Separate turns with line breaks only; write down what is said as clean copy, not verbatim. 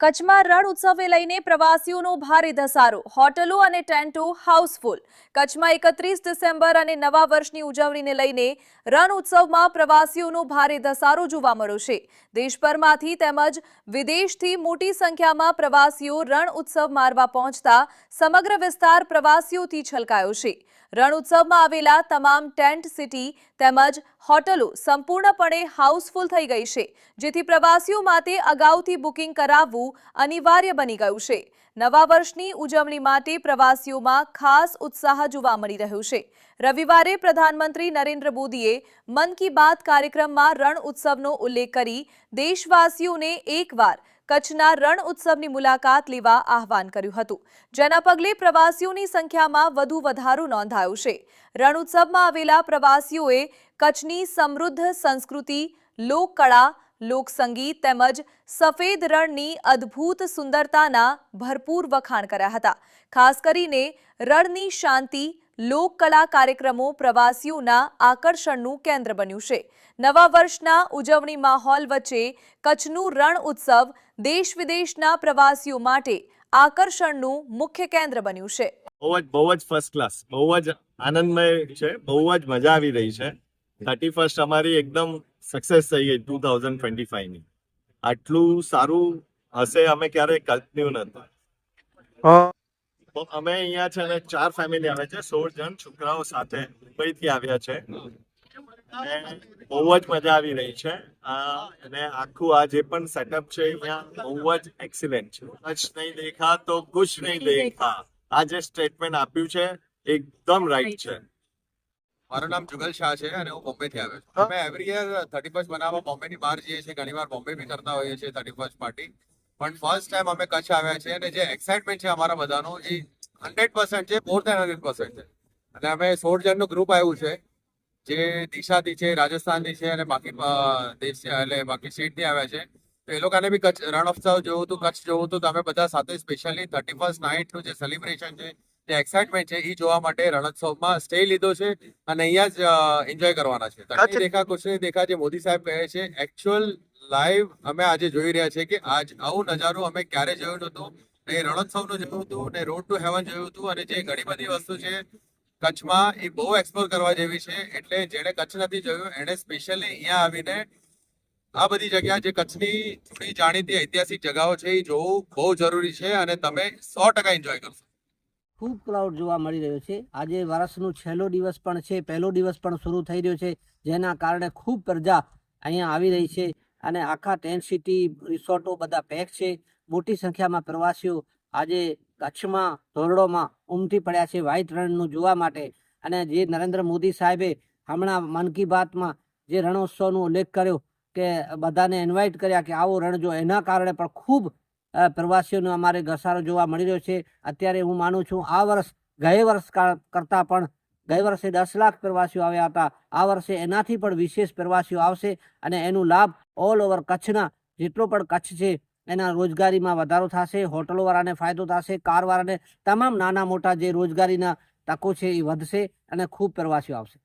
કચ્છમાં રણ ઉત્સવે લઈને પ્રવાસીઓનો ભારે ધસારો, હોટલો અને ટેન્ટો હાઉસફુલ। કચ્છમાં 31 ડિસેમ્બર અને નવા વર્ષની ઉજવણીને લઈને રણ ઉત્સવમાં પ્રવાસીઓનો ભારે ધસારો જોવા મળ્યો છે। દેશભરમાંથી તેમજ વિદેશથી મોટી સંખ્યામાં પ્રવાસીઓ રણ ઉત્સવ મારવા પહોંચતા સમગ્ર વિસ્તાર પ્રવાસીઓથી છલકાયો છે। રણ ઉત્સવમાં આવેલા તમામ ટેન્ટ સિટી તેમજ હોટલો સંપૂર્ણપણે હાઉસફુલ થઈ ગઈ છે, જેથી પ્રવાસીઓ માટે અગાઉથી બુકિંગ કરાવવું અનિવાર્ય બની ગયું છે। નવા વર્ષની ઉજવણી માટે પ્રવાસીઓમાં ખાસ ઉત્સાહ જોવા મળી રહ્યો છે। રવિવારે પ્રધાનમંત્રી નરેન્દ્ર મોદીએ મન કી બાત કાર્યક્રમમાં રણ ઉત્સવનો ઉલ્લેખ કરી દેશવાસીઓને એકવાર કચ્છના રણ ઉત્સવની મુલાકાત લેવા આહવાન કર્યું હતું, જેના પગલે પ્રવાસીઓની સંખ્યામાં વધુ વધારો નોંધાયો છે। રણ ઉત્સવમાં આવેલા પ્રવાસીઓએ કચ્છની સમૃદ્ધ સંસ્કૃતિ, લોકકળા, લોકસંગીત તેમજ સફેદ રણની અદ્ભુત સુંદરતાના ભરપૂર વખાણ કર્યા હતા। ખાસ કરીને રણની શાંતિ, લોકકલા કાર્યક્રમો પ્રવાસીઓના આકર્ષણનું કેન્દ્ર બન્યું છે। નવા વર્ષના ઉજવણી માહોલ વચ્ચે કચ્છનું રણ ઉત્સવ દેશ વિદેશના પ્રવાસીઓ માટે આકર્ષણનું મુખ્ય કેન્દ્ર બન્યું છે।
બહુ જ ફર્સ્ટ ક્લાસ, બહુ જ આનંદમય છે, બહુ જ મજા આવી રહી છે। 31st અમારી એકદમ સક્સેસ થઈ ગઈ 2025 ની। આટલું સારું હશે અમે ક્યારેય કલ્પ્યું નતું। તો અમે અહીંયા છે ને 4 ફેમિલી આવે છે, 16 જણ છોકરાઓ સાથે મુંબઈથી આવ્યા છે અને બહુ જ મજા આવી રહી છે। અને આખું આ જે પણ સેટઅપ છે અહીંયા બહુ જ એક્સિલન્ટ છે। કચ્છ નહીં દેખા તો કુછ નહીં દેખા, આ જે સ્ટેટમેન્ટ આપ્યું છે એકદમ રાઈટ છે।
મારું નામ જુગલ શાહ છે અને હું બોમ્બેથી આવ્યો છું। અમે એવરી યર 31st બનાવવા બોમ્બેની બહાર જઈએ છીએ, ઘણીવાર બોમ્બે બી કરતા હોઈએ છીએ 31st પાર્ટી, પણ ફર્સ્ટ ટાઈમ અમે કચ્છ આવ્યા છીએ અને જે એક્સાઇટમેન્ટ છે અમારા બધાનો એ 100% છે, મોર દેન 100% છે। અને અમે 16 જણનું ગ્રુપ આવ્યું છે, જે દિશાથી છે, રાજસ્થાનથી છે અને બાકી દેશ એટલે બાકી સ્ટેટથી આવ્યા છે। તો એ લોકોને બી કચ્છ રણોત્સવ જોવું હતું, કચ્છ જોવું હતું, તો અમે બધા સાથે સ્પેશિયલી 31st નાઇટનું જે સેલિબ્રેશન છે, જે એક્સાઇટમેન્ટ છે એ જોવા માટે રણોત્સવમાં સ્ટે લીધો છે અને અહીંયા જ એન્જોય કરવાના છે। કચ્છ દેખા કુછ નહીં દેખા જે મોદી સાહેબ કહે છે, એકચ્યુઅલ લાઈવ અમે આજે જોઈ રહ્યા છે કે આજ આવું નજારો અમે ક્યારે જોયું નહોતું। એ રણોત્સવનું જોયું હતું ને રોડ ટુ હેવન જોયું હતું અને જે ઘણી બધી વસ્તુ છે કચ્છમાં એ બહુ એક્સપ્લોર કરવા જેવી છે। એટલે જેણે કચ્છ નથી જોયું એણે સ્પેશિયલી અહીંયા આવીને આ બધી જગ્યા જે કચ્છની થોડી જાણીતી ઐતિહાસિક જગાઓ છે એ જોવું બહુ જરૂરી છે અને તમે 100% એન્જોય કરશો।
ખૂબ ક્રાઉડ જોવા મળી રહ્યો છે। આજે વર્ષનો છેલ્લો દિવસ પણ છે, પહેલો દિવસ પણ શરૂ થઈ રહ્યો છે, જેના કારણે ખૂબ પ્રજા અહીંયા આવી રહી છે અને આખા ટેન્ટ સિટી, રિસોર્ટો બધા પેક છે। મોટી સંખ્યામાં પ્રવાસીઓ આજે કચ્છમાં ધોરડોમાં ઉમટી પડ્યા છે વ્હાઇટ રણનું જોવા માટે। અને જે નરેન્દ્ર મોદી સાહેબે હમણાં મન કી બાતમાં જે રણોત્સવનો ઉલ્લેખ કર્યો કે બધાને ઇન્વાઇટ કર્યા કે આવો રણ જો, એના કારણે પણ ખૂબ પ્રવાસીઓનો અમારે ઘસારો જોવા મળી રહ્યો છે। અત્યારે હું માનું છું આ વર્ષ ગયા વર્ષ કરતાં પણ ગઈ વર્ષે 10 લાખ પ્રવાસીઓ આવ્યા હતા, આ વર્ષે એનાથી પણ વિશેષ પ્રવાસીઓ આવશે અને એનો લાભ ઓલ ઓવર કચ્છના જેટલો પણ કચ્છ છે એના રોજગારીમાં વધારો થશે, હોટલોવાળાને ફાયદો થશે, કારવાળાને, તમામ નાના મોટા જે રોજગારીના તકો છે એ વધશે અને ખૂબ પ્રવાસીઓ આવશે।